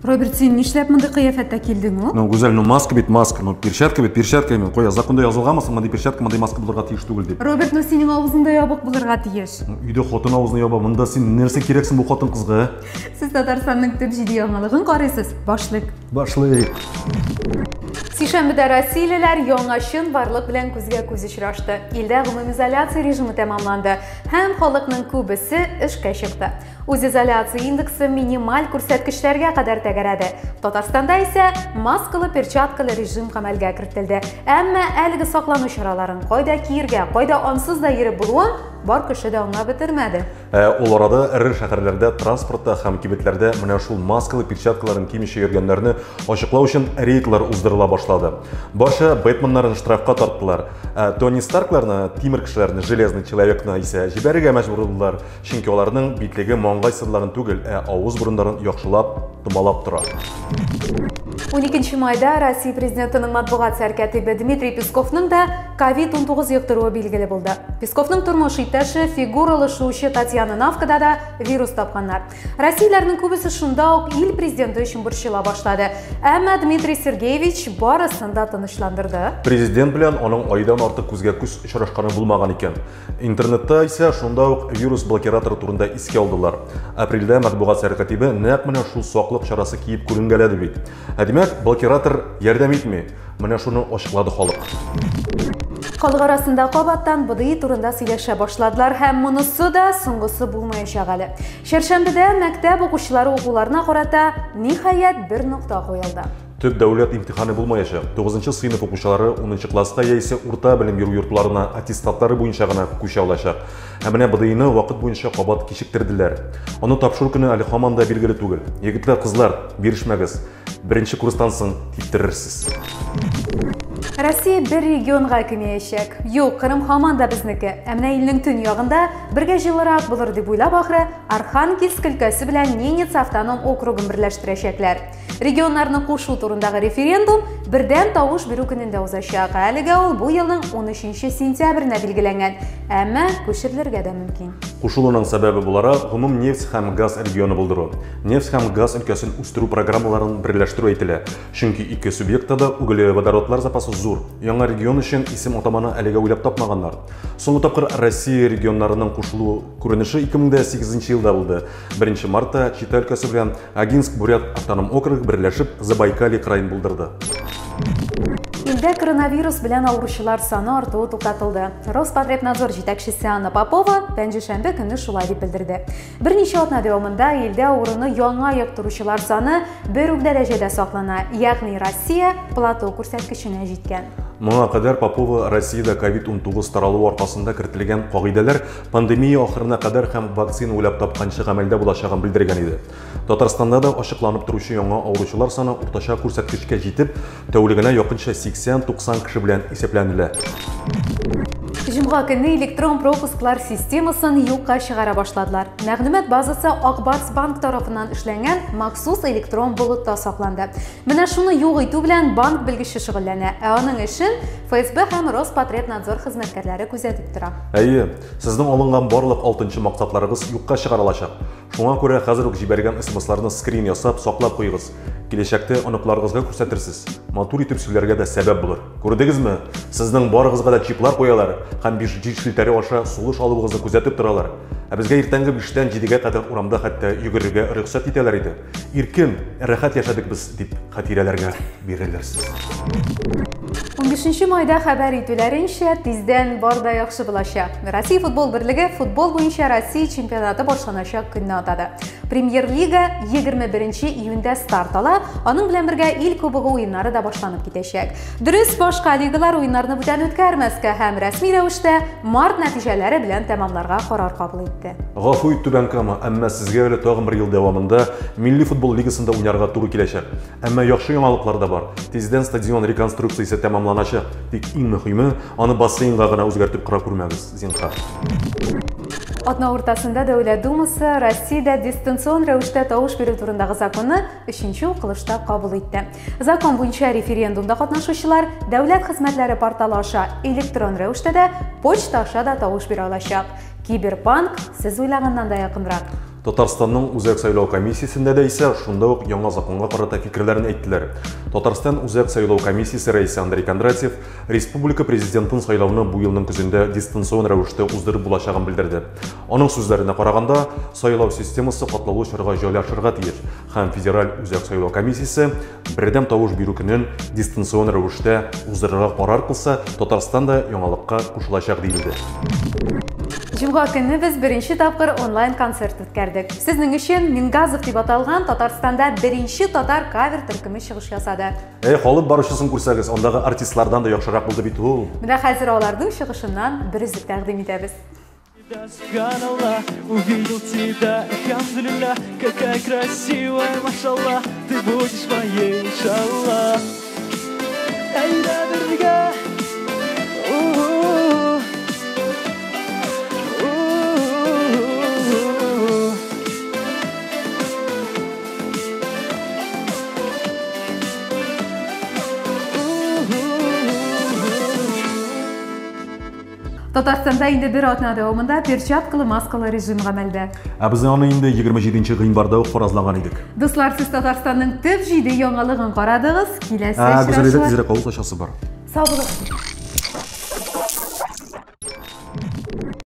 Роберт, сен нишләп мондай кыяфәттә килдең ул? Ну, гүзәл, ну маска бит маска, ну перчатка бит перчатка, мен кая законда язылганмы, мондай перчатка, мондай маска булырга тиеш түгел дип. Роберт, ну синең авызыңда ябык булырга тиеш. Өйдә хатын авызына яба, монда син нәрсә кирәксең бу хатын кызга? Сез Татарстанның төп җиде яңалыгын карыйсыз. Башлык. Башлыйк. Сишәмбедә Россиялеләр яңашын барлык белән күзгә-күз очрашты. Илдә гомумизоляция режимы тәмамланды һәм халыкның күбесе эшкә чыкты. Үз изоляция индексы минималь күрсәткечләргә кадәр тәгәрәде. Татарстанда исә маскалы, перчаткалы режим гамәлгә кертелде. Әмма әлеге саклану чараларын кайда киергә, кайда ансыз да йөреп булуын бар кеше дә аңлап бетермәде. Ул арада эре шәһәрләрдә, транспортта һәм кибетләрдә менә шул маскалы перчаткаларын кимичә йөргәннәрне ачыклау өчен рейдлар уздырыла башлады. Барча Бэтменнарын штрафка тарттылар. Тони Старкларны, тимер кешеләрне, железный человекны исә җибәрергә мәҗбүр булдылар, чөнки аларның битлеге маңгай сырларын түгел, авыз бурыннарын яхшылап, томалап тора. 12 майда Россия президентының матбугат сәркәтибе Дмитрий Песковның да COVID-19 йоктыруы билгеле булды. Песковның тормыш иптәше, фигуралы шуучы Татьяна Навкада да вирус тапканнар. Россияләрнең күбесе шунда ук ил президенты өчен борчыла башлады. Әмма Дмитрий Сергеевич барысын да тынычландырды. Президент белән аның айдан артык күзгә-күз очрашканы булмаган икән. Интернетта исә шунда ук вирус блокираторы турында искә алдылар. Апрельдә матбугат сәркәтибе нәкъ менә шул саклык чарасы киеп күренгәләде бит. Димәк, блокиратор ярдәм итми. Менә шуны ачыклады халык. Халык арасында кабаттан БДИ турында сөйләшә башладылар һәм монысы да соңгысы булмаячак әле. Чәршәмбедә мәктәп укучылары укуларына карата ниһаять бер нокта куелды. Төп дәүләт имтиханы булмаячак. 9-нчы сыйныф укучылары 10-нчы класска яисә урта белем бирү йортларына аттестатлары буенча гына күчә алачак. Ә менә БДИны вакыт буенча кабат кичектерделәр. Аны тапшыру көне әле һаман да билгеле түгел. Егетләр, кызлар, бирешмәгез. Беренче курстан соң типтерерсез. Россия бер регионга кимәячәк. Юк, Кырым һаман да безнеке. Ә менә илнең төн ягында бергә җылырак булыр дип уйлап ахры Архангельск өлкәсе белән Ненец автоном округын берләштерәчәкләр. Регионнарны кушу турындагы референдум бердән тавыш бирү көнендә узачак. Әлегә ул бу елның 13 сентябренә билгеләнгән. Әмма күчерелергә дә мөмкин. Кушылуның сәбәбе буларак гомум нефть һәм газ регионы булдыру. Нефть һәм газ өлкәсен үстерү программаларын берләштерү әйтелә. Чөнки ике субъектта да углеводородлар запасы зур. Яңа регион өчен исем атаманы әлегә уйлап тапмаганнар. Соңгы тапкыр Россия регионнарының кушылу күренеше 2008 елда булды. 1 мартта Чита өлкәсе белән Агинск-Бурят автоном округы берләшеп Забайкалье краен булдырды. Илдә коронавирус белән авыручылар саны артуы туктатылды. Роспотребнадзор җитәкчесе Анна Попова пәнҗешәмбе көнне шулай дип белдерде. Берничә атна дәвамында илдә авыруны яңа йоктыручылар саны бер үк дәрәҗәдә саклана, ягъни Россия плато күрсәткеченә җиткән. Моңа кадәр Попова Россиядә COVID-19 таралу аркасында кертелгән кагыйдәләр пандемия ахырына кадәр һәм вакцина уйлап тапканчы гамәлдә булачагын белдергән иде. Татарстанда да ачыкланып торучы яңа авыручылар саны уртача күрсәткечкә җитеп, тәүлегенә якынча 80-90 кеше белән исәпләнелә. Җомга көнне электрон пропусклар системасын юкка чыгара башладылар. Мәгълүмат базасы Акбарс банк тарафыннан эшләнгән махсус электрон болытта сакланды. Менә шуны юк итү белән банк белгече шөгыльләнә, ә аның эшен ФСБ һәм Роспотребнадзор хезмәткәрләре күзәтеп тора. Әйе, сезнең алынган барлык 6нчы максатларыгыз юкка чыгарылачак. Шуңа күрә хәзер үк җибәргән смсларны скрин ясап саклап куегыз. Киләчәктә оныкларыгызга күрсәтерсез. Матур итеп сөйләргә дә сәбәп булыр. Күрдегезме? Сезнең барыгызга да чиплар куялар һәм җир шелтәре аша сулыш алуыгызны күзәтеп торалар. Ә безгә иртәнге 5-тән 7-гә кадәр урамда хәтта йөгерергә рөхсәт итәләр иде. Иркен, рәхәт яшәдек без дип хатирәләргә бирелерсез. 15 майда хәбәр итүләренчә, тиздән бар да яхшы булачак. Россия футбол берлеге футбол буенча Россия чемпионаты башланачак көнне атады. Премьер-лига 21 июньдә старт ала, аның белән бергә ил кубогы уеннары да башланып китәчәк. Дөрес, башка лигалар уеннарны бүтән үткәрмәскә һәм рәсми рәвештә март нәтиҗәләре белән тәмамларга карар кабул итте. Гафу итү бәнкама, әмма сезгә әле тагын бер ел дәвамында милли футбол лигасында уйнарга туры киләчәк. Әмма яхшы яңалыклар да бар. Тиздән стадион реконструкциясе тәмамланачак. Тик иң мөһиме, аны бассейнга гына үзгәртеп кыра күрмәгез, зинһар. Атна уртасында Дәүләт Думасы Россиядә дистанцион рәвештә тавыш бирү турындагы законны 3нче укылышта кабул итте. Закон буенча референдумда катнашучылар дәүләт хезмәтләре порталы аша электрон рәвештә дә, почта аша да тавыш бирә алачак. Киберпанк сез уйлаганнан да якынрак. Татарстанның Үзәк сайлау комиссиясендә дә исә шунда ук яңа законга карата фикерләрен әйттеләр. Татарстан Үзәк сайлау комиссиясе рәисе Андрей Кондратьев республика президентын сайлауны бу елның көзендә дистанцион рәвештә уздырып булачагын белдерде. Аның сүзләренә караганда, сайлау системасы катлаулы чорга җайлашырга тиеш һәм федераль Үзәк сайлау комиссиясе бердәм тавыш бирү көнен дистанцион рәвештә уздырырга карар кылса, Татарстан да яңалыкка кушылачак диелде. Җомга көнне без беренче тапкыр онлайн концерт үткәрдек. Сезнең өчен Мингазов дип аталган Татарстанда беренче татар кавер төркеме чыгыш ясады. Халык барышысын күрсәгез, андагы артистлардан да яхшырак булды бит ул. Менә хәзер аларның чыгышыннан бер үзек тәкъдим итәбез. Субханаллах, увидел тебя, алхамдулилlah, какая красивая, машаллах, ты будешь моей, иншаллах. Татарстанда инде бер атна дәвамында перчаткалы маскалы режим гамәлдә. Без аны инде 27 гыйнварда ук фаразлаган идек. Дуслар, сез Татарстанның төп җиде яңалыгын карадыгыз. Киләсе Без әле тизрәк авыз ачасы бар. Сау булыгыз.